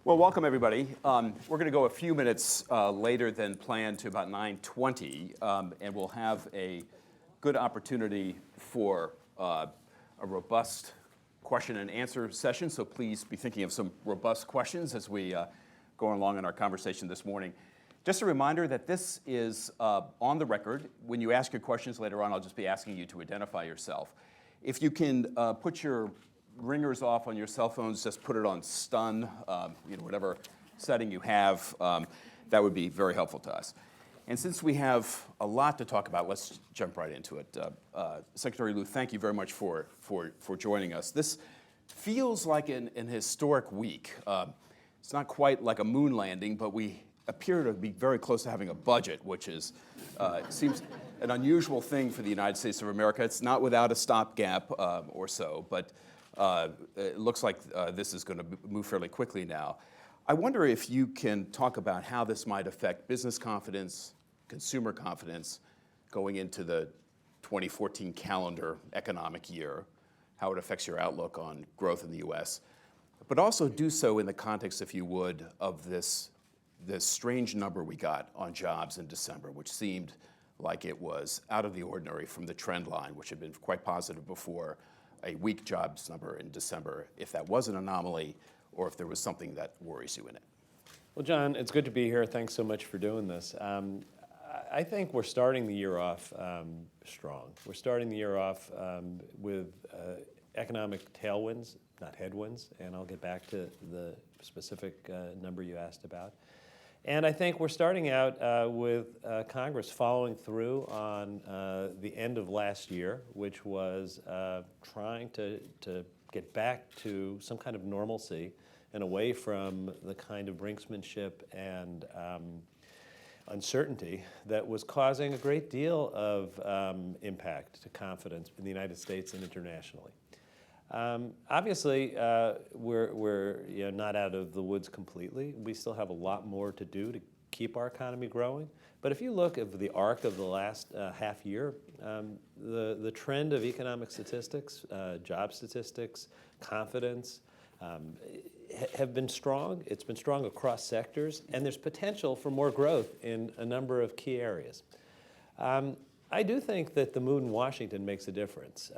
Well, welcome everybody. We're going to go a few minutes later than planned to about 9:20, and we'll have a good opportunity for a robust question and answer session. So please be thinking of some robust questions as we go along in our conversation this morning. Just a reminder that this is on the record. When you ask your questions later on, I'll just be asking you to identify yourself. If you can put your ringers off on your cell phones, just put it on stun, whatever setting you have, that would be very helpful to us. And since we have a lot to talk about, let's jump right into it. Secretary Lew, thank you very much for joining us. This feels like an historic week. It's not quite like a moon landing, but we appear to be very close to having a budget, which is seems an unusual thing for the United States of America. It's not without a stopgap or so, but it looks like this is going to move fairly quickly now. I wonder if you can talk about how this might affect business confidence, consumer confidence going into the 2014 calendar economic year, how it affects your outlook on growth in the U.S., but also do so in the context, if you would, of this strange number we got on jobs in December, which seemed like it was out of the ordinary from the trend line, which had been quite positive before. A weak jobs number in December, if that was an anomaly or if there was something that worries you in it. Well, John, it's good to be here. Thanks so much for doing this. I think we're starting the year off strong. We're starting the year off with economic tailwinds, not headwinds, and I'll get back to the specific number you asked about. And I think we're starting out with Congress following through on the end of last year, which was trying to get back to some kind of normalcy and away from the kind of brinksmanship and uncertainty that was causing a great deal of impact to confidence in the United States and internationally. Obviously, we're not out of the woods completely. We still have a lot more to do to keep our economy growing. But if you look at the arc of the last half year, the trend of economic statistics, job statistics, confidence, have been strong. It's been strong across sectors, and there's potential for more growth in a number of key areas. I do think that the mood in Washington makes a difference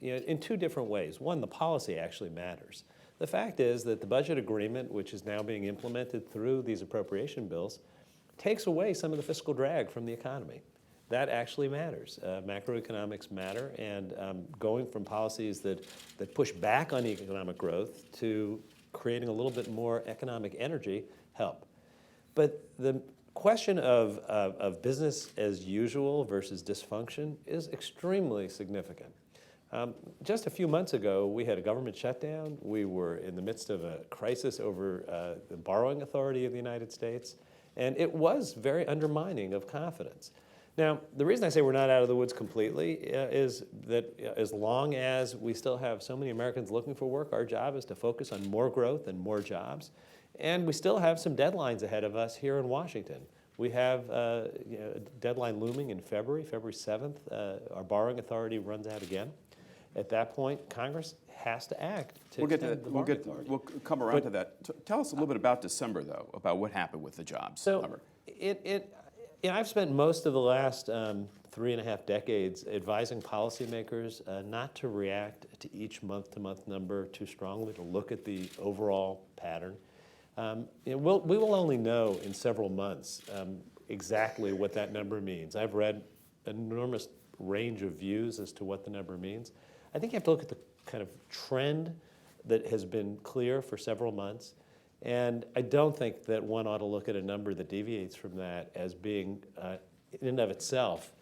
in two different ways. One, the policy actually matters. The fact is that the budget agreement, which is now being implemented through these appropriation bills, takes away some of the fiscal drag from the economy. That actually matters. Macroeconomics matter, and going from policies that push back on economic growth to creating a little bit more economic energy help. But the question of business as usual versus dysfunction is extremely significant. Just a few months ago, we had a government shutdown. We were in the midst of a crisis over the borrowing authority of the United States, and it was very undermining of confidence. Now, the reason I say we're not out of the woods completely is that as long as we still have so many Americans looking for work, our job is to focus on more growth and more jobs. And we still have some deadlines ahead of us here in Washington. We have a deadline looming in February 7th. Our borrowing authority runs out again. At that point, Congress has to act to extend the borrowing authority. We'll come around to that. Tell us a little bit about December, though, about what happened with the jobs number. I've spent most of the last 3.5 decades advising policymakers not to react to each month-to-month number too strongly, to look at the overall pattern. We will only know in several months exactly what that number means. I've read an enormous range of views as to what the number means. I think you have to look at the kind of trend that has been clear for several months, and I don't think that one ought to look at a number that deviates from that as being, in and of itself,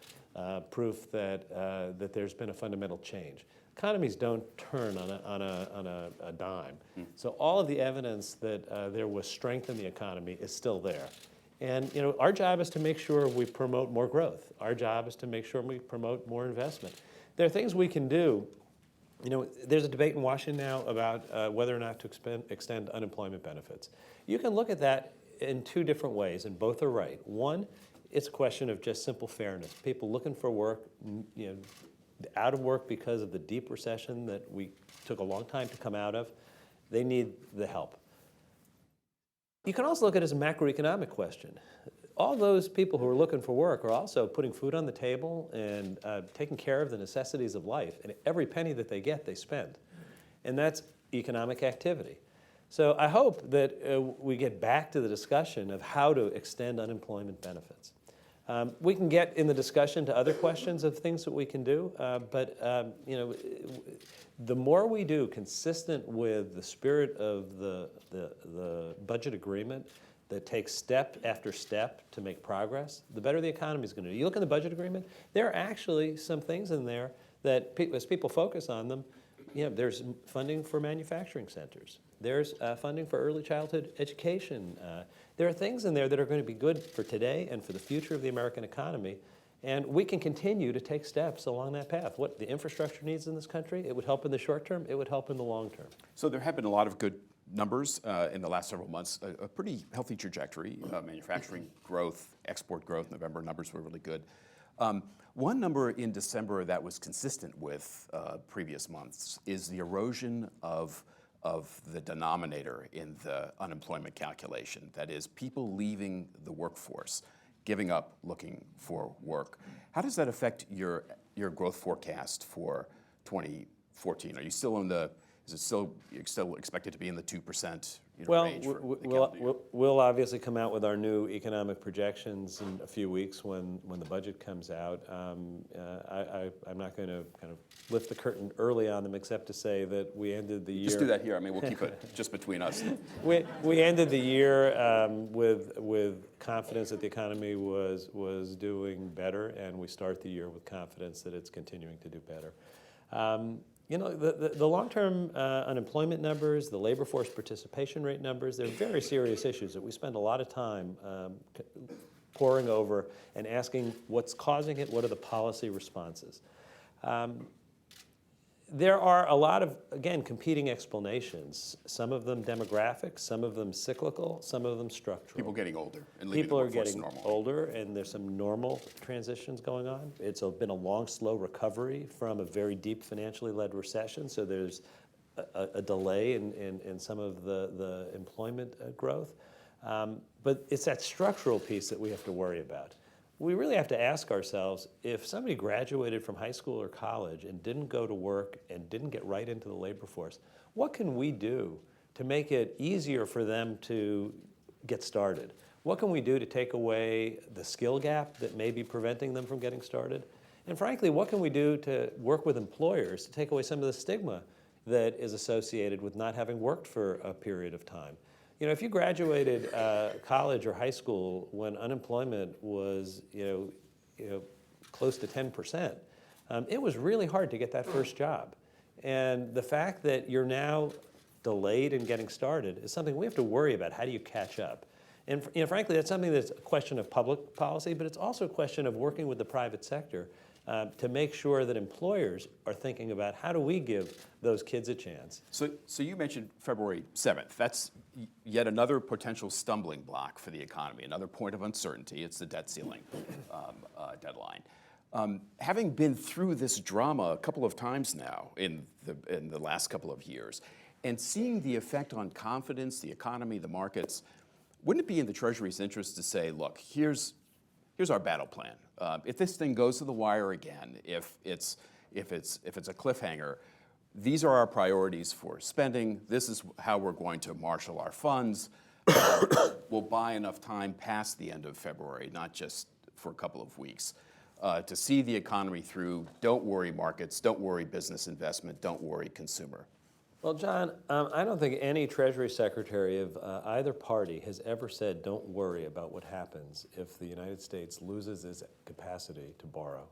proof that there's been a fundamental change. Economies don't turn on a dime. So all of the evidence that there was strength in the economy is still there. And our job is to make sure we promote more growth. Our job is to make sure we promote more investment. There are things we can do. There's a debate in Washington now about whether or not to extend unemployment benefits. You can look at that in two different ways, and both are right. One, it's a question of just simple fairness. People looking for work, out of work because of the deep recession that we took a long time to come out of, they need the help. You can also look at it as a macroeconomic question. All those people who are looking for work are also putting food on the table and taking care of the necessities of life. And every penny that they get, they spend. And that's economic activity. So I hope that we get back to the discussion of how to extend unemployment benefits. We can get in the discussion to other questions of things that we can do, but the more we do consistent with the spirit of the budget agreement that takes step after step to make progress, the better the economy is going to do. You look at the budget agreement, there are actually some things in there that, as people focus on them, there's funding for manufacturing centers. There's funding for early childhood education. There are things in there that are going to be good for today and for the future of the American economy. And we can continue to take steps along that path. What the infrastructure needs in this country, it would help in the short term, it would help in the long term. So there have been a lot of good numbers in the last several months, a pretty healthy trajectory. Manufacturing growth, export growth, November numbers were really good. One number in December that was consistent with previous months is the erosion of the denominator in the unemployment calculation. That is, people leaving the workforce, giving up looking for work. How does that affect your growth forecast for 2014? Are you still in the, is it still, you're still expected to be in the 2% range for the calendar year? We'll obviously come out with our new economic projections in a few weeks when the budget comes out. I'm not going to kind of lift the curtain early on them, except to say that we ended the year. Just do that here. I mean, we'll keep it just between us. We ended the year with confidence that the economy was doing better, and we start the year with confidence that it's continuing to do better. The long-term unemployment numbers, the labor force participation rate numbers, they're very serious issues that we spend a lot of time poring over and asking what's causing it, what are the policy responses. There are a lot of, again, competing explanations, some of them demographic, some of them cyclical, some of them structural. People getting older and leaving People the are workforce getting normally. older, and there's some normal transitions going on. It's been a long, slow recovery from a very deep financially led recession, so there's a delay in some of the employment growth. But it's that structural piece that we have to worry about. We really have to ask ourselves, if somebody graduated from high school or college and didn't go to work and didn't get right into the labor force, what can we do to make it easier for them to get started? What can we do to take away the skill gap that may be preventing them from getting started? And frankly, what can we do to work with employers to take away some of the stigma that is associated with not having worked for a period of time? If you graduated college or high school when unemployment was, close to 10%, it was really hard to get that first job. And the fact that you're now delayed in getting started is something we have to worry about. How do you catch up? And frankly, that's something that's a question of public policy, but it's also a question of working with the private sector to make sure that employers are thinking about how do we give those kids a chance. So you mentioned February 7th. That's yet another potential stumbling block for the economy, another point of uncertainty. It's the debt ceiling deadline. Having been through this drama a couple of times now in the last couple of years, and seeing the effect on confidence, the economy, the markets, wouldn't it be in the Treasury's interest to say, look, here's our battle plan. If this thing goes to the wire again, if it's a cliffhanger, these are our priorities for spending. This is how we're going to marshal our funds. We'll buy enough time past the end of February, not just for a couple of weeks, to see the economy through. Don't worry markets, don't worry business investment, don't worry consumer. Well, John, I don't think any Treasury Secretary of either party has ever said, don't worry about what happens if the United States loses its capacity to borrow,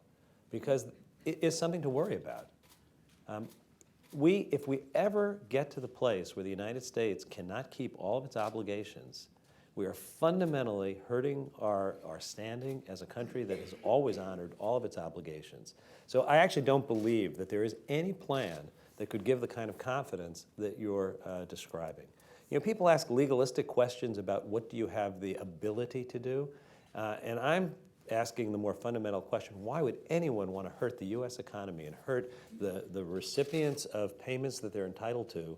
because it is something to worry about. If we ever get to the place where the United States cannot keep all of its obligations, we are fundamentally hurting our standing as a country that has always honored all of its obligations. So I actually don't believe that there is any plan that could give the kind of confidence that you're describing. People ask legalistic questions about what do you have the ability to do, and I'm asking the more fundamental question, why would anyone want to hurt the U.S. economy and hurt the recipients of payments that they're entitled to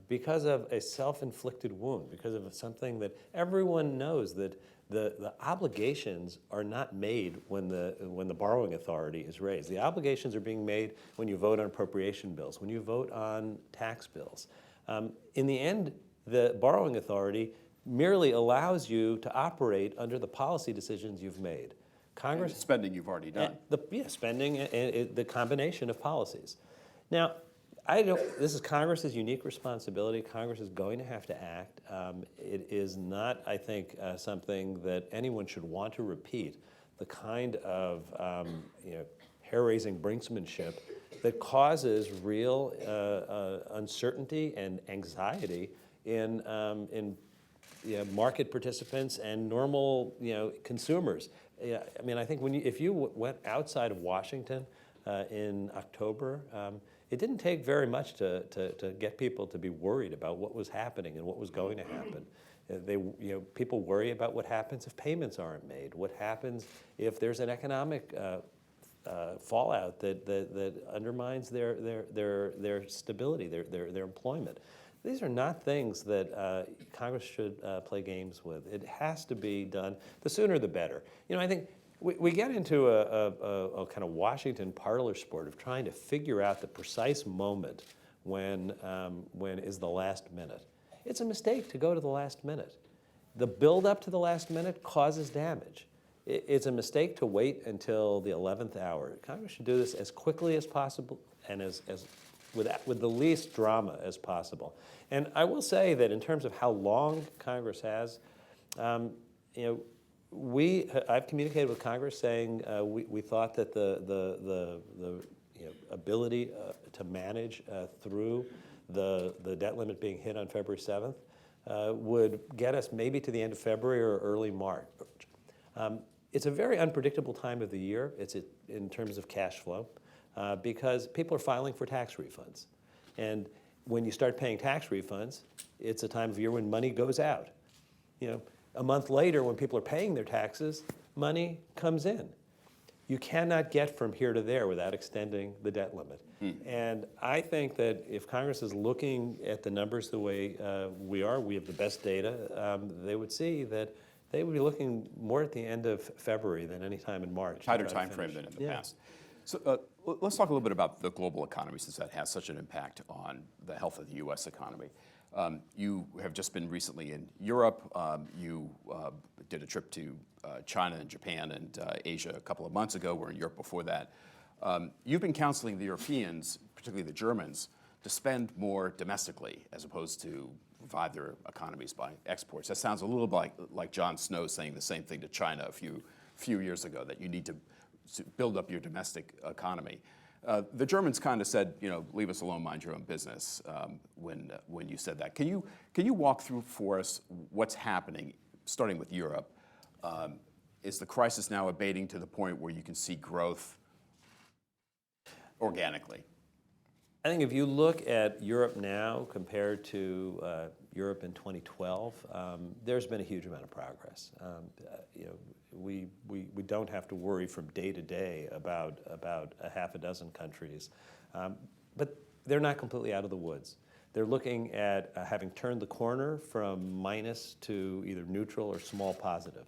because of a self-inflicted wound, because of something that everyone knows that the obligations are not made when the borrowing authority is raised. The obligations are being made when you vote on appropriation bills, when you vote on tax bills. In the end, the borrowing authority merely allows you to operate under the policy decisions you've made. Congress spending you've already done. Spending and the combination of policies. Now, this is Congress's unique responsibility. Congress is going to have to act. It is not, I think, something that anyone should want to repeat, the kind of hair-raising brinksmanship that causes real uncertainty and anxiety in market participants and normal consumers. I mean, I think if you went outside of Washington in October, it didn't take very much to get people to be worried about what was happening and what was going to happen. People worry about what happens if payments aren't made, what happens if there's an economic fallout that undermines their stability, their employment. These are not things that Congress should play games with. It has to be done. The sooner the better. I think we get into a kind of Washington parlor sport of trying to figure out the precise moment when is the last minute. It's a mistake to go to the last minute. The build up to the last minute causes damage. It's a mistake to wait until the 11th hour. Congress should do this as quickly as possible and with the least drama as possible. And I will say that in terms of how long Congress has, I've communicated with Congress saying we thought that the ability to manage through the debt limit being hit on February 7th would get us maybe to the end of February or early March. It's a very unpredictable time of the year. It's in terms of cash flow because people are filing for tax refunds. And when you start paying tax refunds, it's a time of year when money goes out. A month later, when people are paying their taxes, money comes in. You cannot get from here to there without extending the debt limit. And I think that if Congress is looking at the numbers the way we have the best data, they would see that they would be looking more at the end of February than any time in March. Tighter time frame than in the past. So let's talk a little bit about the global economy, since that has such an impact on the health of the U.S. economy. You have just been recently in Europe. You did a trip to China and Japan and Asia a couple of months ago. We're in Europe before that. You've been counseling the Europeans, particularly the Germans, to spend more domestically as opposed to revive their economies by exports. That sounds a little like Jon Snow saying the same thing to China a few years ago, that you need to build up your domestic economy. The Germans kind of said, leave us alone, mind your own business, when you said that. Can you walk through for us what's happening, starting with Europe? Is the crisis now abating to the point where you can see growth organically? I think if you look at Europe now compared to Europe in 2012, there's been a huge amount of progress. We don't have to worry from day to day about a half a dozen countries, but they're not completely out of the woods. They're looking at having turned the corner from minus to either neutral or small positive.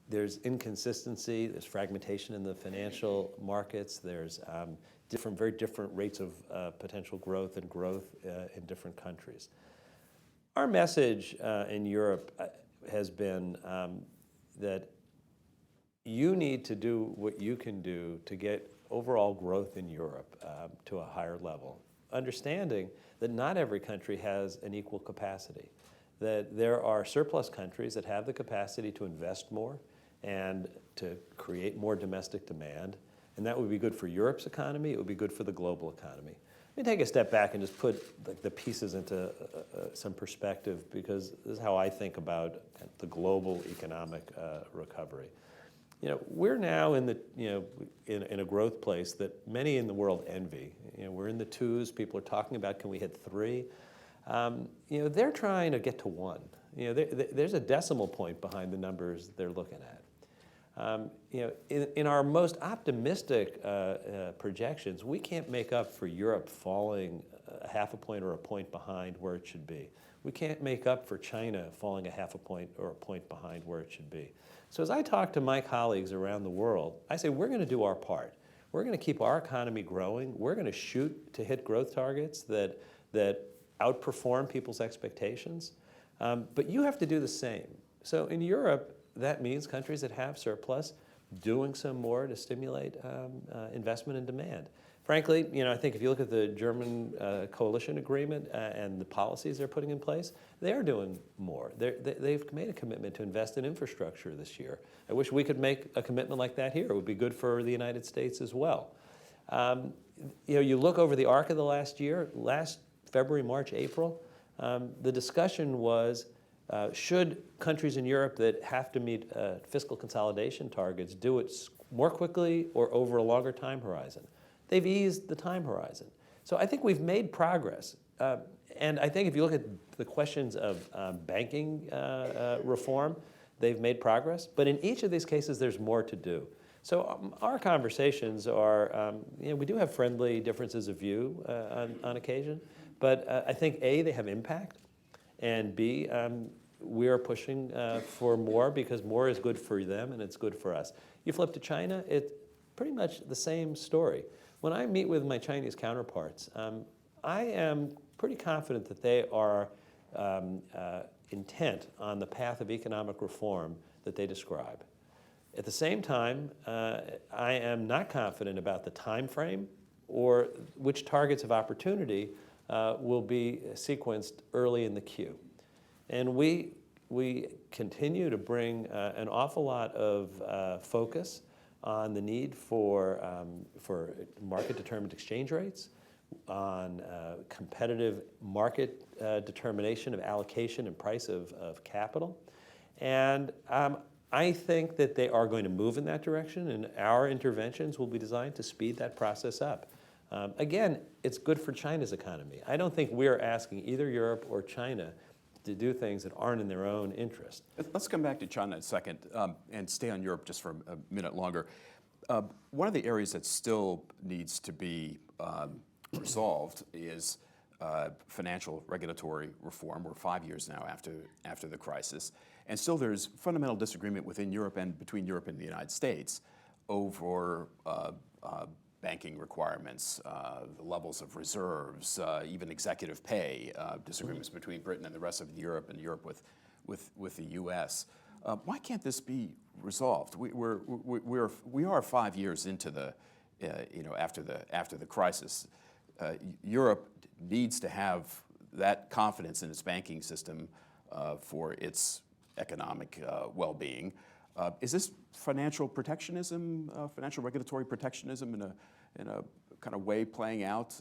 There's inconsistency, there's fragmentation in the financial markets, there's very different rates of potential growth and growth in different countries. Our message in Europe has been that you need to do what you can do to get overall growth in Europe to a higher level, understanding that not every country has an equal capacity, that there are surplus countries that have the capacity to invest more and to create more domestic demand, and that would be good for Europe's economy, it would be good for the global economy. Let me take a step back and just put the pieces into some perspective, because this is how I think about the global economic recovery. We're now in a growth place that many in the world envy. We're in the 2s. People are talking about, can we hit 3? They're trying to get to 1. There's a decimal point behind the numbers they're looking at. In our most optimistic projections, we can't make up for Europe falling a half a point or a point behind where it should be. We can't make up for China falling a half a point or a point behind where it should be. So as I talk to my colleagues around the world, I say we're going to do our part. We're going to keep our economy growing. We're going to shoot to hit growth targets that outperform people's expectations. But you have to do the same. So in Europe, that means countries that have surplus doing some more to stimulate investment and demand. Frankly, I think if you look at the German coalition agreement and the policies they're putting in place, they are doing more. They've made a commitment to invest in infrastructure this year. I wish we could make a commitment like that here. It would be good for the United States as well. You look over the arc of the last year, last February, March, April, the discussion was, should countries in Europe that have to meet fiscal consolidation targets do it more quickly or over a longer time horizon? They've eased the time horizon. So I think we've made progress. And I think if you look at the questions of banking reform, they've made progress. But in each of these cases, there's more to do. So our conversations are, we do have friendly differences of view on occasion. But I think, A, they have impact. And B, we are pushing for more because more is good for them and it's good for us. You flip to China, it's pretty much the same story. When I meet with my Chinese counterparts, I am pretty confident that they are intent on the path of economic reform that they describe. At the same time, I am not confident about the time frame or which targets of opportunity will be sequenced early in the queue. And we continue to bring an awful lot of focus on the need for market-determined exchange rates, on competitive market determination of allocation and price of capital. And I think that they are going to move in that direction, and our interventions will be designed to speed that process up. Again, it's good for China's economy. I don't think we're asking either Europe or China to do things that aren't in their own interest. Let's come back to China in a second and stay on Europe just for a minute longer. One of the areas that still needs to be resolved is financial regulatory reform. We're 5 years now after the crisis. And still there's fundamental disagreement within Europe and between Europe and the United States over banking requirements, the levels of reserves, even executive pay, disagreements between Britain and the rest of Europe and Europe with the U.S. Why can't this be resolved? We are 5 years into the, after the crisis. Europe needs to have that confidence in its banking system for its economic well-being. Is this financial protectionism, financial regulatory protectionism in a kind of way playing out?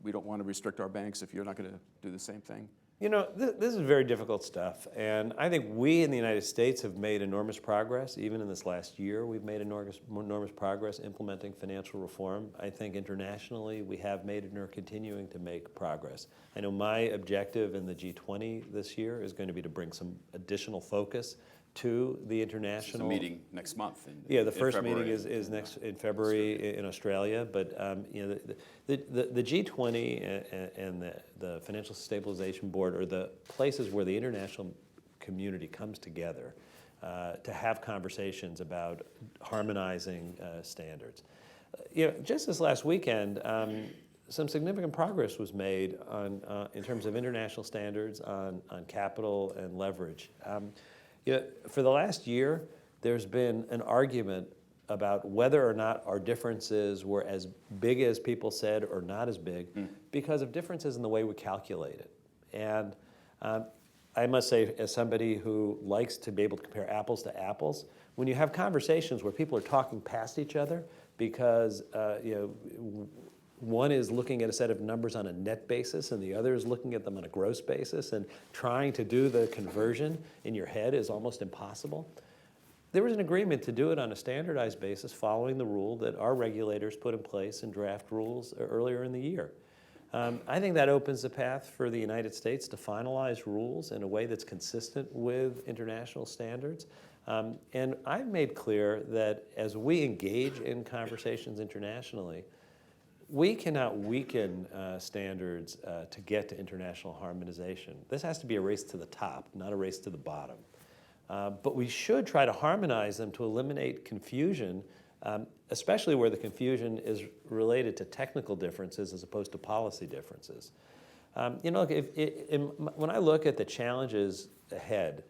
We don't want to restrict our banks if you're not going to do the same thing? This is very difficult stuff, and I think we in the United States have made enormous progress. Even in this last year, we've made enormous progress implementing financial reform. I think internationally, we have made and are continuing to make progress. I know my objective in the G20 this year is going to be to bring some additional focus to the international meeting next month. The first meeting is next in February in Australia. But the G20 and the Financial Stabilization Board are the places where the international community comes together to have conversations about harmonizing standards. Just this last weekend, some significant progress was made in terms of international standards on capital and leverage. For the last year, there's been an argument about whether or not our differences were as big as people said or not as big because of differences in the way we calculate it. And I must say, as somebody who likes to be able to compare apples to apples, when you have conversations where people are talking past each other because one is looking at a set of numbers on a net basis and the other is looking at them on a gross basis, and trying to do the conversion in your head is almost impossible. There was an agreement to do it on a standardized basis following the rule that our regulators put in place in draft rules earlier in the year. I think that opens the path for the United States to finalize rules in a way that's consistent with international standards. And I've made clear that as we engage in conversations internationally, we cannot weaken standards to get to international harmonization. This has to be a race to the top, not a race to the bottom. But we should try to harmonize them to eliminate confusion, especially where the confusion is related to technical differences as opposed to policy differences. Look, when I look at the challenges ahead,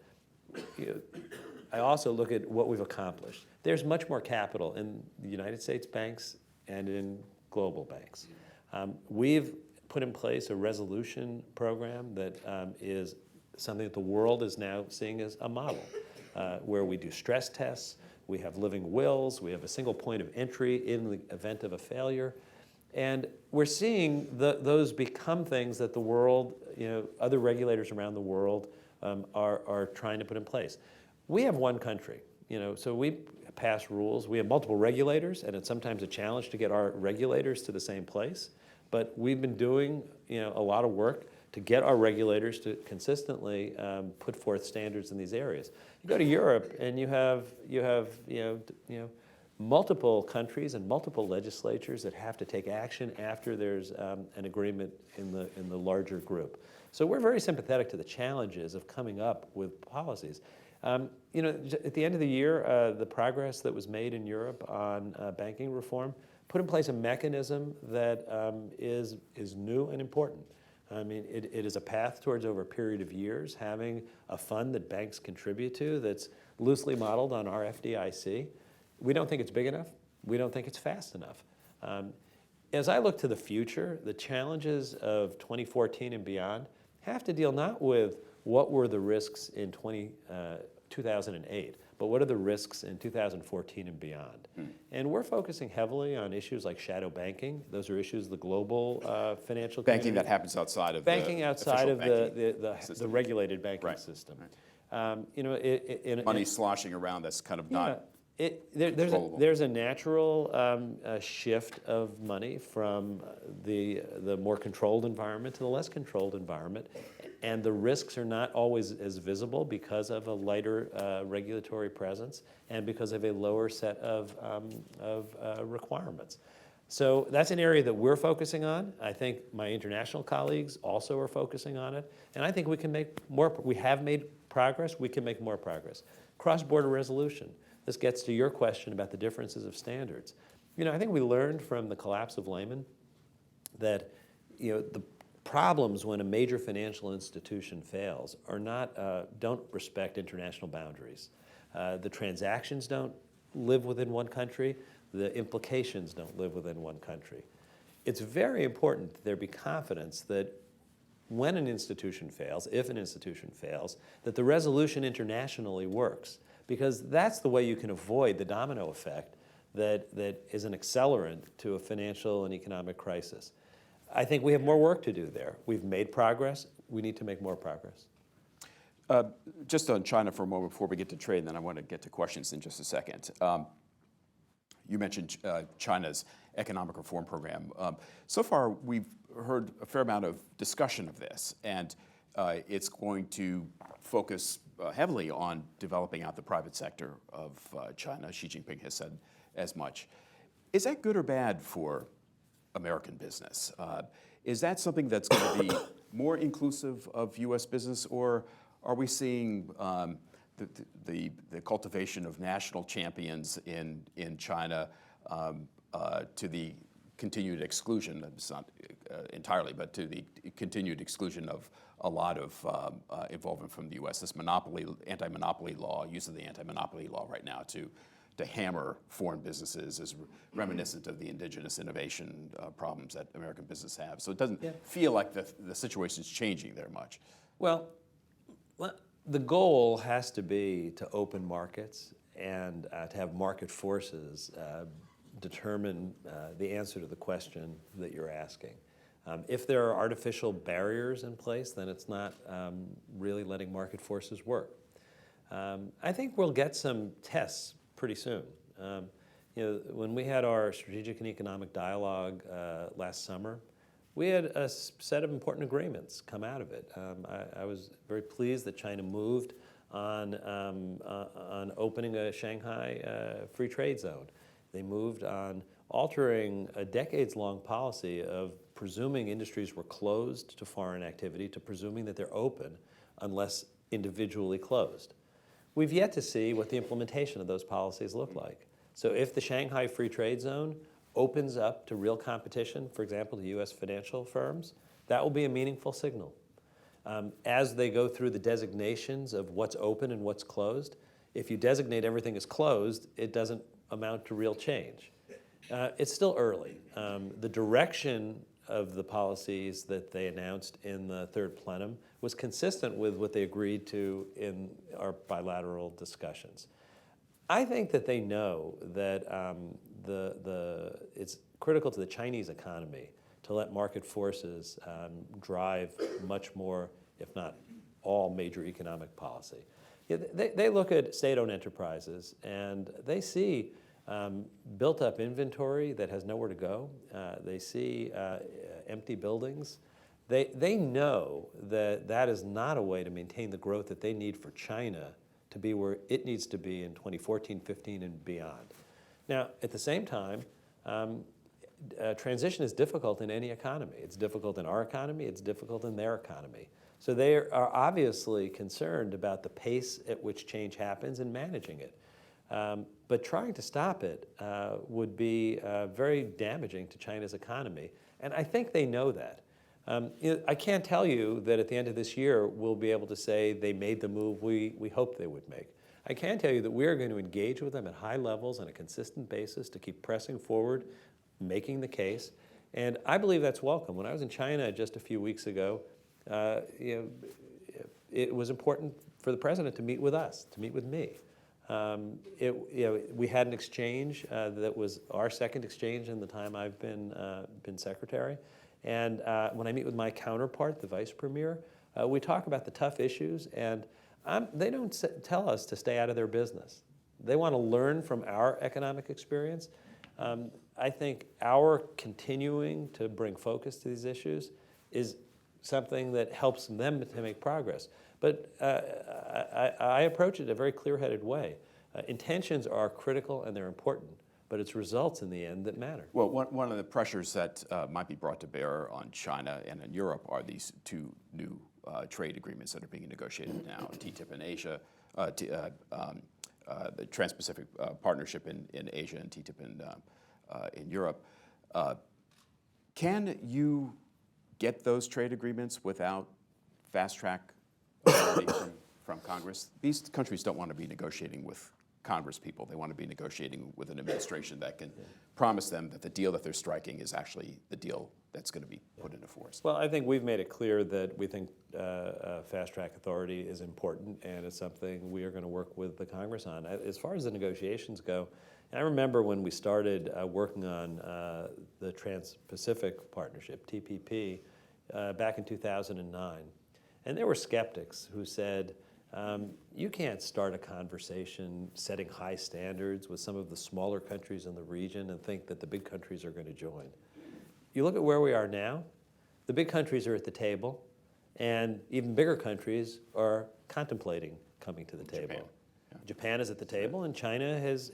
I also look at what we've accomplished. There's much more capital in the United States banks and in global banks. We've put in place a resolution program that is something that the world is now seeing as a model, where we do stress tests, we have living wills, we have a single point of entry in the event of a failure. And we're seeing those become things that the world, other regulators around the world are trying to put in place. We have one country, so we pass rules. We have multiple regulators, and it's sometimes a challenge to get our regulators to the same place. But we've been doing, a lot of work to get our regulators to consistently put forth standards in these areas. You go to Europe, and you have multiple countries and multiple legislatures that have to take action after there's an agreement in the larger group. So we're very sympathetic to the challenges of coming up with policies. At the end of the year, the progress that was made in Europe on banking reform put in place a mechanism that is new and important. I mean, it is a path towards, over a period of years, having a fund that banks contribute to that's loosely modeled on our FDIC. We don't think it's big enough. We don't think it's fast enough. As I look to the future, the challenges of 2014 and beyond have to deal not with what were the risks in 2008, but what are the risks in 2014 and beyond. And we're focusing heavily on issues like shadow banking. Those are issues the global financial Banking community. that happens outside of Banking the outside of official the regulated banking Right. system. money sloshing around that's kind of not controllable. There's a natural shift of money from the more controlled environment to the less controlled environment, and the risks are not always as visible because of a lighter regulatory presence and because of a lower set of requirements. So that's an area that we're focusing on. I think my international colleagues also are focusing on it, and I think we can make more. We have made progress. We can make more progress. Cross-border resolution. This gets to your question about the differences of standards. I think we learned from the collapse of Lehman that the problems when a major financial institution fails are don't respect international boundaries. The transactions don't live within one country. The implications don't live within one country. It's very important that there be confidence that when an institution fails, if an institution fails, that the resolution internationally works. Because that's the way you can avoid the domino effect that is an accelerant to a financial and economic crisis. I think we have more work to do there. We've made progress. We need to make more progress. Just on China for a moment before we get to trade, and then I want to get to questions in just a second. You mentioned China's economic reform program. So far, we've heard a fair amount of discussion of this, and it's going to focus heavily on developing out the private sector of China. Xi Jinping has said as much. Is that good or bad for American business? Is that something that's going to be more inclusive of U.S. business, or are we seeing the cultivation of national champions in China to the continued exclusion, it's not entirely, but to the continued exclusion of a lot of involvement from the U.S. This anti-monopoly law, use of the anti-monopoly law right now to hammer foreign businesses is reminiscent of the indigenous innovation problems that American business have. So it doesn't feel like the situation is changing there much. Well, the goal has to be to open markets and to have market forces determine the answer to the question that you're asking. If there are artificial barriers in place, then it's not really letting market forces work. I think we'll get some tests pretty soon. When we had our strategic and economic dialogue last summer, we had a set of important agreements come out of it. I was very pleased that China moved on opening a Shanghai free trade zone. They moved on altering a decades-long policy of presuming industries were closed to foreign activity to presuming that they're open unless individually closed. We've yet to see what the implementation of those policies look like. So if the Shanghai Free Trade Zone opens up to real competition, for example, to U.S. financial firms, that will be a meaningful signal. As they go through the designations of what's open and what's closed, if you designate everything as closed, it doesn't amount to real change. It's still early. The direction of the policies that they announced in the third plenum was consistent with what they agreed to in our bilateral discussions. I think that they know that it's critical to the Chinese economy to let market forces drive much more, if not all, major economic policy. Yeah, they look at state-owned enterprises and they see built-up inventory that has nowhere to go. They see empty buildings. They know that that is not a way to maintain the growth that they need for China to be where it needs to be in 2014, 15, and beyond. Now, at the same time, transition is difficult in any economy. It's difficult in our economy. It's difficult in their economy. So they are obviously concerned about the pace at which change happens and managing it. But trying to stop it would be very damaging to China's economy. And I think they know that. I can't tell you that at the end of this year we'll be able to say they made the move we hoped they would make. I can tell you that we are going to engage with them at high levels on a consistent basis to keep pressing forward, making the case. And I believe that's welcome. When I was in China just a few weeks ago, it was important for the president to meet with us, to meet with me. We had an exchange that was our second exchange in the time I've been secretary. And when I meet with my counterpart, the vice premier, we talk about the tough issues, and they don't tell us to stay out of their business. They want to learn from our economic experience. I think our continuing to bring focus to these issues is something that helps them to make progress. But I approach it in a very clear-headed way. Intentions are critical and they're important, but it's results in the end that matter. Well, one of the pressures that might be brought to bear on China and in Europe are these two new trade agreements that are being negotiated now, TTIP in Asia, the Trans-Pacific Partnership in Asia and TTIP in Europe. Can you get those trade agreements without fast-track authority from Congress? These countries don't want to be negotiating with Congress people. They want to be negotiating with an administration that can promise them that the deal that they're striking is actually the deal that's going to be put into force. Well, I think we've made it clear that we think fast-track authority is important, and it's something we are going to work with the Congress on. As far as the negotiations go, I remember when we started working on the Trans-Pacific Partnership, TPP, back in 2009. And there were skeptics who said, you can't start a conversation setting high standards with some of the smaller countries in the region and think that the big countries are going to join. You look at where we are now, the big countries are at the table, and even bigger countries are contemplating coming to the table. Japan is at the table, and China has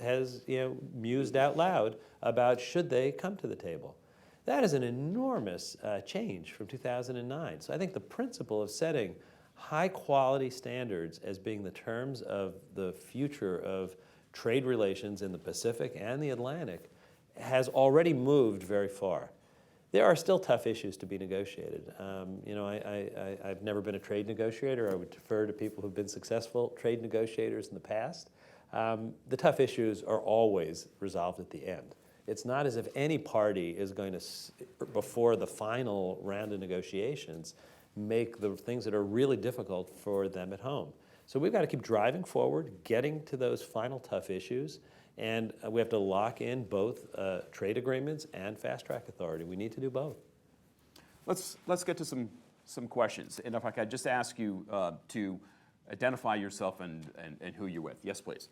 mused out loud about should they come to the table. That is an enormous change from 2009. So I think the principle of setting high-quality standards as being the terms of the future of trade relations in the Pacific and the Atlantic has already moved very far. There are still tough issues to be negotiated. I've never been a trade negotiator. I would defer to people who've been successful trade negotiators in the past. The tough issues are always resolved at the end. It's not as if any party is going to, before the final round of negotiations, make the things that are really difficult for them at home. So we've got to keep driving forward, getting to those final tough issues, and we have to lock in both trade agreements and fast-track authority. We need to do both. Let's get to some questions. And if I could just ask you to identify yourself and who you're with. Yes, please.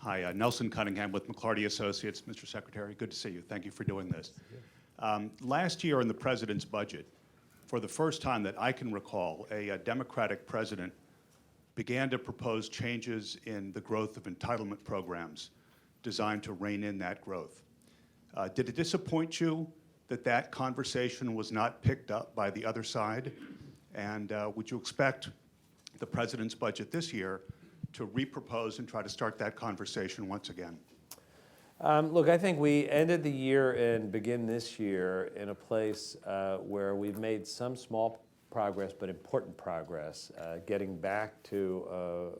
Hi, Nelson Cunningham with McClarty Associates. Mr. Secretary, good to see you. Thank you for doing this. Last year in the President's budget, for the first time that I can recall, a Democratic president began to propose changes in the growth of entitlement programs designed to rein in that growth. Did it disappoint you that that conversation was not picked up by the other side? And would you expect the president's budget this year to repropose and try to start that conversation once again? Look, I think we ended the year and begin this year in a place where we've made some small progress, but important progress, getting back to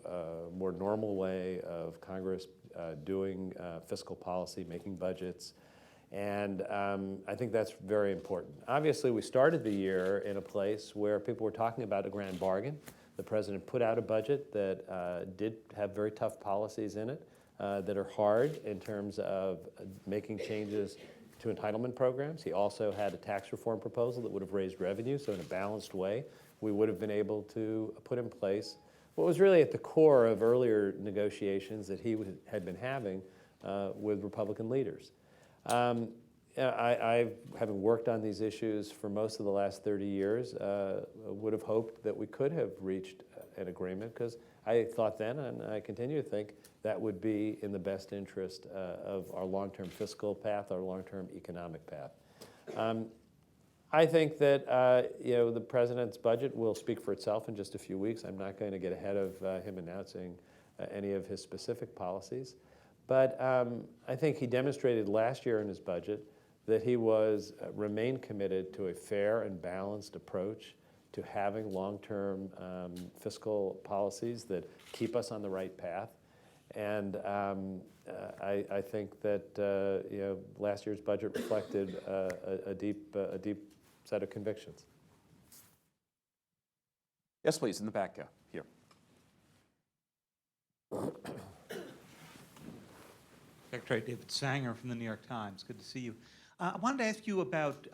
a more normal way of Congress doing fiscal policy, making budgets. And I think that's very important. Obviously, we started the year in a place where people were talking about a grand bargain. The president put out a budget that did have very tough policies in it that are hard in terms of making changes to entitlement programs. He also had a tax reform proposal that would have raised revenue, so in a balanced way, we would have been able to put in place what was really at the core of earlier negotiations that he had been having with Republican leaders. I, having worked on these issues for most of the last 30 years, would have hoped that we could have reached an agreement, because I thought then, and I continue to think, that would be in the best interest of our long-term fiscal path, our long-term economic path. I think that the president's budget will speak for itself in just a few weeks. I'm not going to get ahead of him announcing any of his specific policies. But I think he demonstrated last year in his budget that he remained committed to a fair and balanced approach to having long-term fiscal policies that keep us on the right path. And I think that last year's budget reflected a deep set of convictions. Yes, please, in the back here. Secretary David Sanger from the New York Times. Good to see you. I wanted to ask you about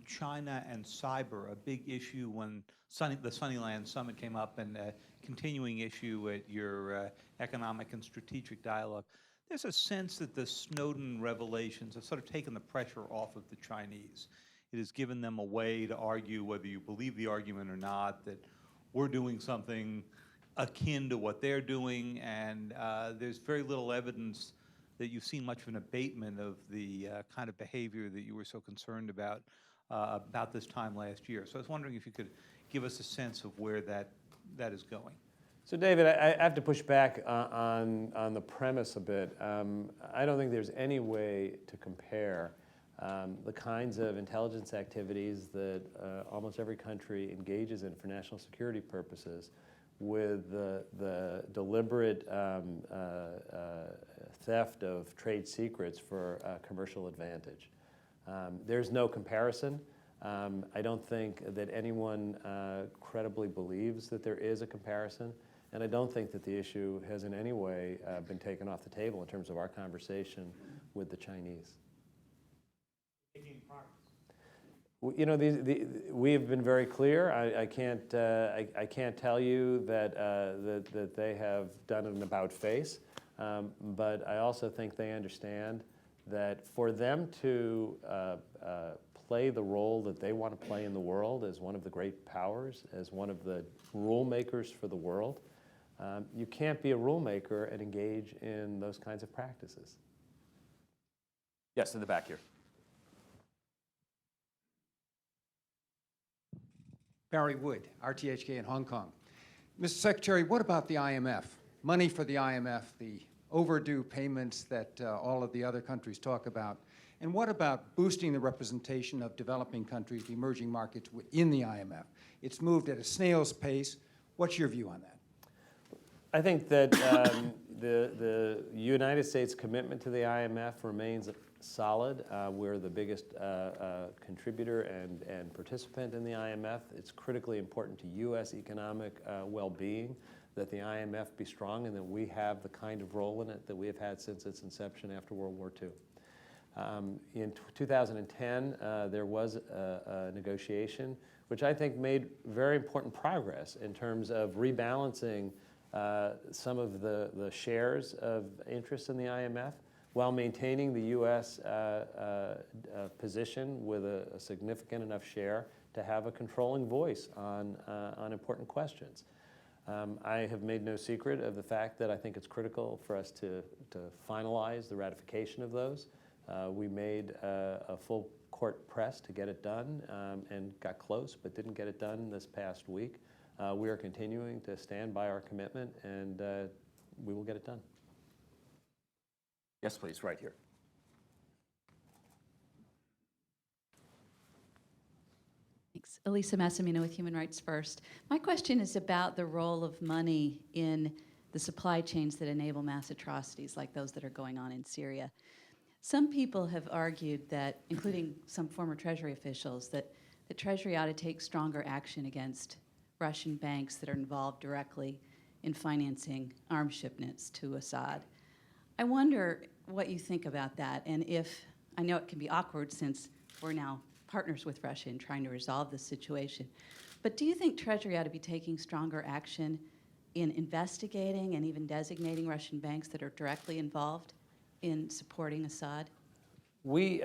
China and cyber, a big issue when the Sunnyland Summit came up, and a continuing issue at your economic and strategic dialogue. There's a sense that the Snowden revelations have sort of taken the pressure off of the Chinese. It has given them a way to argue, whether you believe the argument or not, that we're doing something akin to what they're doing, and there's very little evidence that you've seen much of an abatement of the kind of behavior that you were so concerned about this time last year. So I was wondering if you could give us a sense of where that is going. So David, I have to push back on the premise a bit. I don't think there's any way to compare the kinds of intelligence activities that almost every country engages in for national security purposes with the deliberate theft of trade secrets for commercial advantage. There's no comparison. I don't think that anyone credibly believes that there is a comparison, and I don't think that the issue has in any way been taken off the table in terms of our conversation with the Chinese. Making progress. You know, we have been very clear. I can't tell you that they have done an about face, but I also think they understand that for them to play the role that they want to play in the world as one of the great powers, as one of the rule makers for the world, you can't be a rule maker and engage in those kinds of practices. Yes, in the back here. Barry Wood, RTHK in Hong Kong. Mr. Secretary, what about the IMF? Money for the IMF, the overdue payments that all of the other countries talk about. And what about boosting the representation of developing countries, the emerging markets within the IMF? It's moved at a snail's pace. What's your view on that? I think that the United States commitment to the IMF remains solid. We're the biggest contributor and participant in the IMF. It's critically important to U.S. economic well-being that the IMF be strong and that we have the kind of role in it that we have had since its inception after World War II. In 2010, there was a negotiation which I think made very important progress in terms of rebalancing some of the shares of interest in the IMF. while maintaining the U.S. Position with a significant enough share to have a controlling voice on important questions. I have made no secret of the fact that I think it's critical for us to finalize the ratification of those. We made a full court press to get it done and got close but didn't get it done this past week. We are continuing to stand by our commitment, and we will get it done. Yes, please, right here. Thanks. Elisa Massimino with Human Rights First. My question is about the role of money in the supply chains that enable mass atrocities like those that are going on in Syria. Some people have argued that, including some former Treasury officials, that the Treasury ought to take stronger action against Russian banks that are involved directly in financing arms shipments to Assad. I wonder what you think about that, and if, I know it can be awkward since we're now partners with Russia in trying to resolve this situation, but do you think Treasury ought to be taking stronger action in investigating and even designating Russian banks that are directly involved in supporting Assad? We,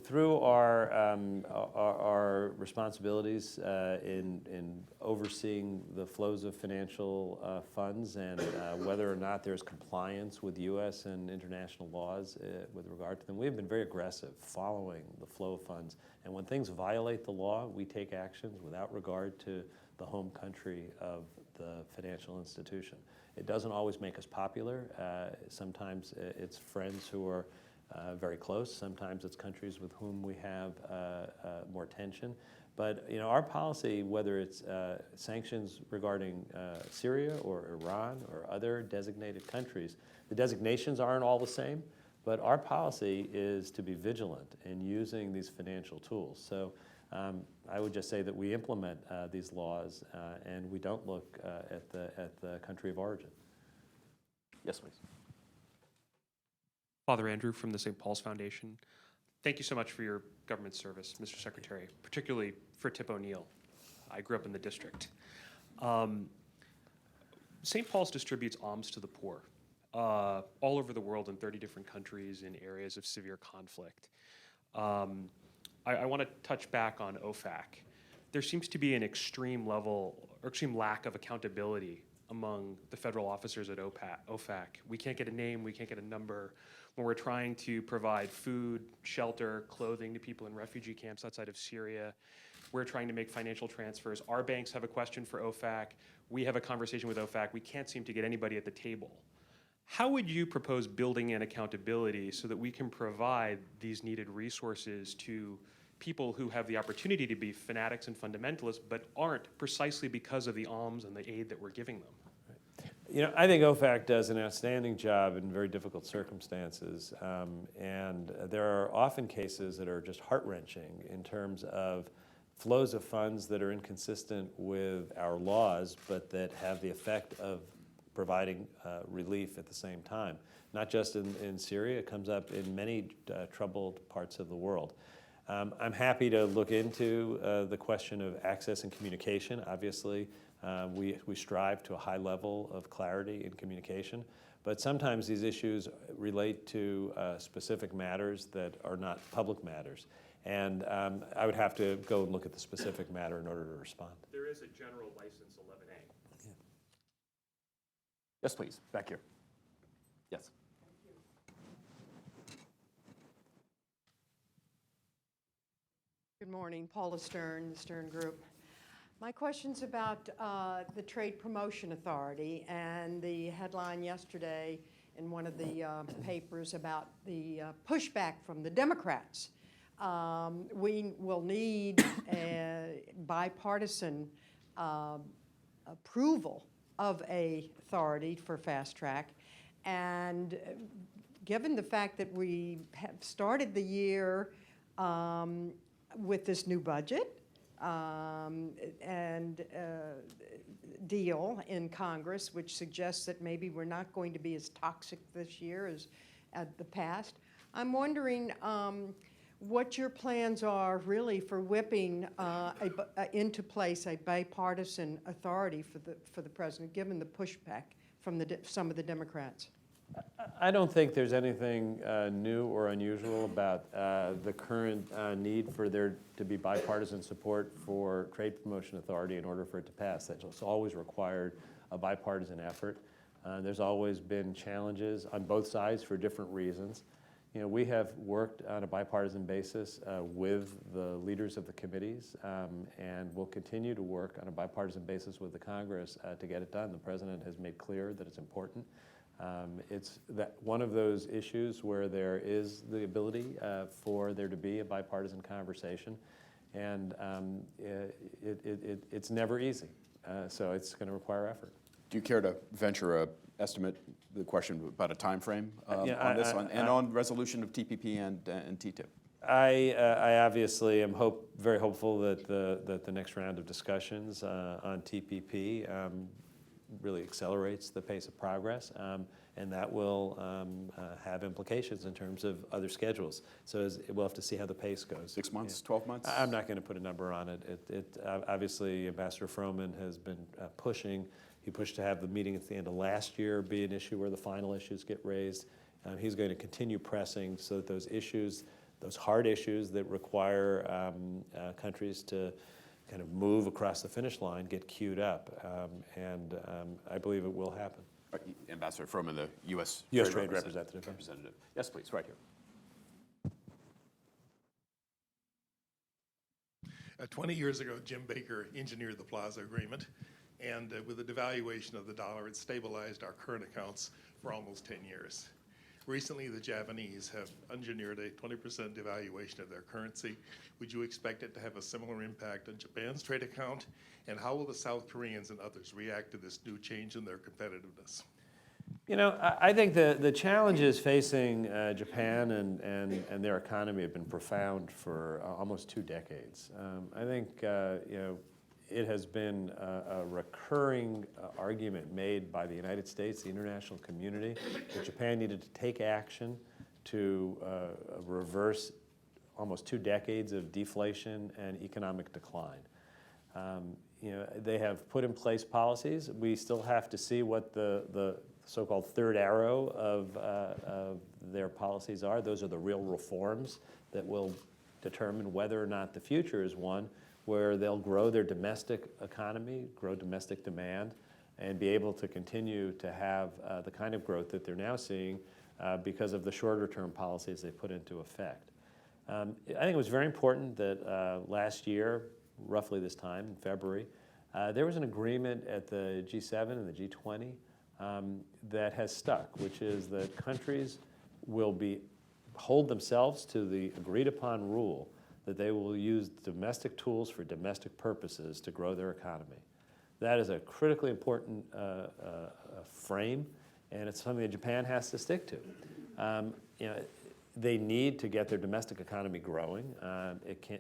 through our responsibilities in overseeing the flows of financial funds and whether or not there's compliance with U.S. and international laws with regard to them, we have been very aggressive following the flow of funds. And when things violate the law, we take actions without regard to the home country of the financial institution. It doesn't always make us popular. Sometimes it's friends who are very close. Sometimes it's countries with whom we have more tension. But our policy, whether it's sanctions regarding Syria or Iran or other designated countries, the designations aren't all the same, but our policy is to be vigilant in using these financial tools. So I would just say that we implement these laws and we don't look at the country of origin. Yes, please. Father Andrew from the St. Paul's Foundation. Thank you so much for your government service, Mr. Secretary, particularly for Tip O'Neill. I grew up in the district. St. Paul's distributes alms to the poor all over the world in 30 different countries in areas of severe conflict. I want to touch back on OFAC. There seems to be an extreme lack of accountability among the federal officers at OFAC. We can't get a name, we can't get a number. When we're trying to provide food, shelter, clothing to people in refugee camps outside of Syria, we're trying to make financial transfers. Our banks have a question for OFAC. We have a conversation with OFAC. We can't seem to get anybody at the table. How would you propose building in accountability so that we can provide these needed resources to people who have the opportunity to be fanatics and fundamentalists, but aren't precisely because of the alms and the aid that we're giving them? I think OFAC does an outstanding job in very difficult circumstances, and there are often cases that are just heart-wrenching in terms of flows of funds that are inconsistent with our laws, but that have the effect of providing relief at the same time. Not just in Syria, it comes up in many troubled parts of the world. I'm happy to look into the question of access and communication. Obviously, we strive to a high level of clarity in communication, but sometimes these issues relate to specific matters that are not public matters. And I would have to go and look at the specific matter in order to respond. There is a general license 11A. Yeah. Yes, please, back here. Yes. Good morning, Paula Stern, the Stern Group. My question's about the Trade Promotion Authority and the headline yesterday in one of the papers about the pushback from the Democrats. We will need a bipartisan approval of a authority for fast track, and given the fact that we have started the year with this new budget and deal in Congress, which suggests that maybe we're not going to be as toxic this year as at the past. I'm wondering what your plans are really for whipping into place a bipartisan authority for the president, given the pushback from some of the Democrats. I don't think there's anything new or unusual about the current need for there to be bipartisan support for Trade Promotion Authority in order for it to pass. That's always required a bipartisan effort. There's always been challenges on both sides for different reasons. You know, we have worked on a bipartisan basis with the leaders of the committees, and we'll continue to work on a bipartisan basis with the Congress to get it done. The President has made clear that it's important. It's one of those issues where there is the ability for there to be a bipartisan conversation, and it's never easy. So it's going to require effort. Do you care to venture a estimate, the question about a time frame Yeah, on this, on resolution of TPP and TTIP? I obviously am very hopeful that the next round of discussions on TPP really accelerates the pace of progress, and that will have implications in terms of other schedules. So we'll have to see how the pace goes. 6 months, Yeah. 12 months? I'm not going to put a number on it. Obviously, Ambassador Froman has been pushing. He pushed to have the meeting at the end of last year be an issue where the final issues get raised. He's going to continue pressing so that those issues, those hard issues that require countries to kind of move across the finish line, get queued up, and I believe it will happen. Ambassador Froman, the U.S. Trade Representative. Yes, please, right here. 20 years ago, Jim Baker engineered the Plaza Agreement, and with the devaluation of the dollar, it stabilized our current accounts for almost 10 years. Recently, the Japanese have engineered a 20% devaluation of their currency. Would you expect it to have a similar impact on Japan's trade account? And how will the South Koreans and others react to this new change in their competitiveness? You know, I think the challenges facing Japan and their economy have been profound for almost 2 decades. I think, you know, it has been a recurring argument made by the United States, the international community, that Japan needed to take action to reverse almost 2 decades of deflation and economic decline. You know, they have put in place policies. We still have to see what the so-called third arrow of their policies are. Those are the real reforms that will determine whether or not the future is one where they'll grow their domestic economy, grow domestic demand, and be able to continue to have the kind of growth that they're now seeing because of the shorter-term policies they put into effect. I think it was very important that last year, roughly this time, in February, there was an agreement at the G7 and the G20 that has stuck, which is that countries will hold themselves to the agreed-upon rule that they will use domestic tools for domestic purposes to grow their economy. That is a critically important frame, and it's something that Japan has to stick to. You know, they need to get their domestic economy growing.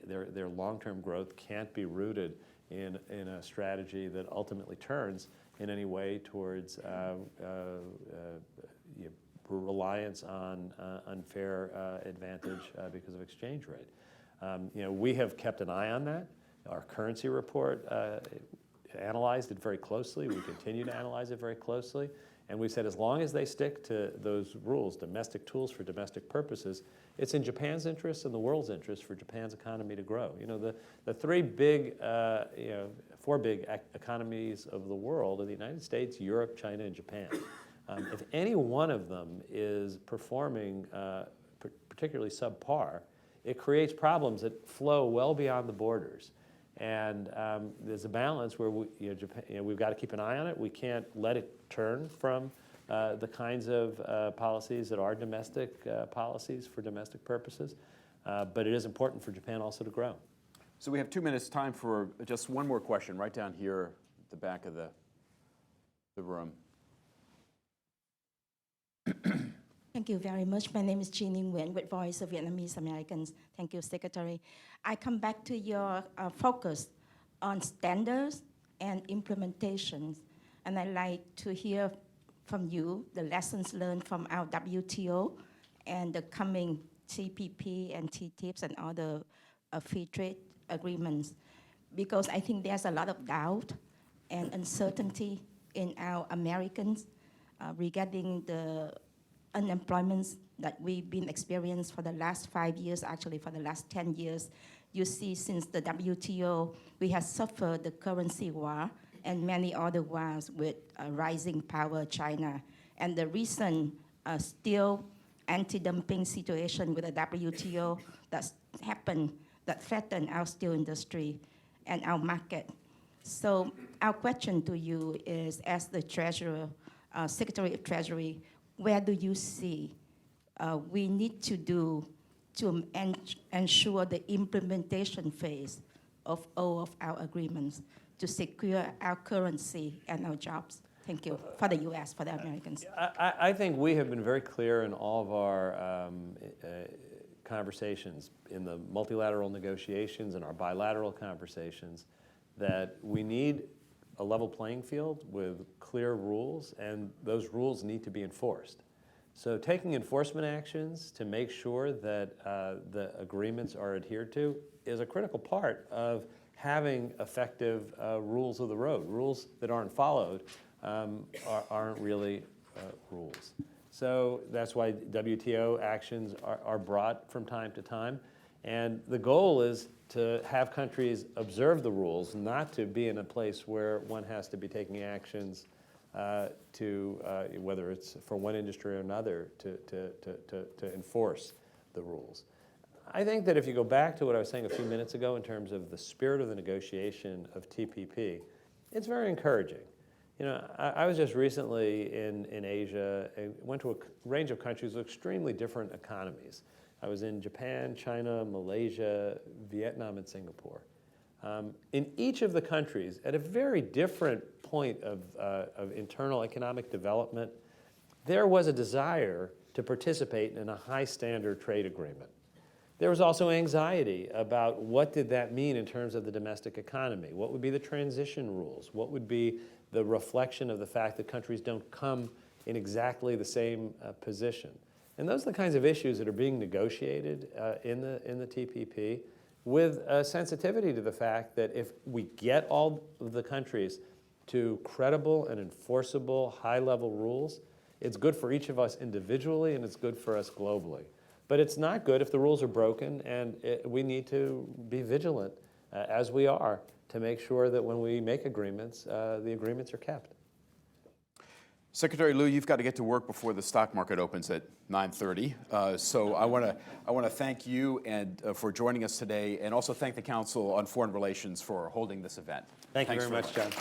Their long-term growth can't be rooted in a strategy that ultimately turns in any way towards reliance on unfair advantage because of exchange rate. You know, we have kept an eye on that. Our currency report analyzed it very closely. We continue to analyze it very closely. And we said as long as they stick to those rules, domestic tools for domestic purposes, it's in Japan's interest and the world's interest for Japan's economy to grow. You know, the 4 big economies of the world are the United States, Europe, China, and Japan. If any one of them is performing particularly subpar, it creates problems that flow well beyond the borders. And there's a balance where we've got to keep an eye on it. We can't let it turn from the kinds of policies that are domestic policies for domestic purposes. But it is important for Japan also to grow. So we have 2 minutes time for just one more question right down here at the back of the room. Thank you very much. My name is Jeanine Nguyen with Voice of Vietnamese Americans. Thank you, Secretary. I come back to your focus on standards and implementations, and I'd like to hear from you the lessons learned from our WTO and the coming TPP and TTIPs and other free trade agreements, because I think there's a lot of doubt and uncertainty in our Americans regarding the unemployment that we've been experiencing for the last 5 years, actually for the last 10 years. You see, since the WTO, we have suffered the currency war and many other wars with rising power China. And the recent steel anti-dumping situation with the WTO that's happened that threatened our steel industry and our market. So our question to you is, as the Treasurer, Secretary of Treasury, where do you see we need to do to ensure the implementation phase of all of our agreements to secure our currency and our jobs? Thank you. For the U.S., for the Americans. I think we have been very clear in all of our conversations, in the multilateral negotiations and our bilateral conversations, that we need a level playing field with clear rules, and those rules need to be enforced. So taking enforcement actions to make sure that the agreements are adhered to is a critical part of having effective rules of the road. Rules that aren't followed aren't really rules. So that's why WTO actions are brought from time to time. And the goal is to have countries observe the rules, not to be in a place where one has to be taking actions whether it's for one industry or another, to enforce the rules. I think that if you go back to what I was saying a few minutes ago in terms of the spirit of the negotiation of TPP, it's very encouraging. You know, I was just recently in Asia. I went to a range of countries with extremely different economies. I was in Japan, China, Malaysia, Vietnam, and Singapore. In each of the countries, at a very different point of internal economic development, there was a desire to participate in a high standard trade agreement. There was also anxiety about what did that mean in terms of the domestic economy? What would be the transition rules? What would be the reflection of the fact that countries don't come in exactly the same position? And those are the kinds of issues that are being negotiated in the TPP, with a sensitivity to the fact that if we get all of the countries to credible and enforceable high-level rules, it's good for each of us individually and it's good for us globally. But it's not good if the rules are broken, and we need to be vigilant, as we are, to make sure that when we make agreements, the agreements are kept. Secretary Liu, you've got to get to work before the stock market opens at 9:30. So I want to thank you and for joining us today, and also thank the Council on Foreign Relations for holding this event. Thank you very much, John.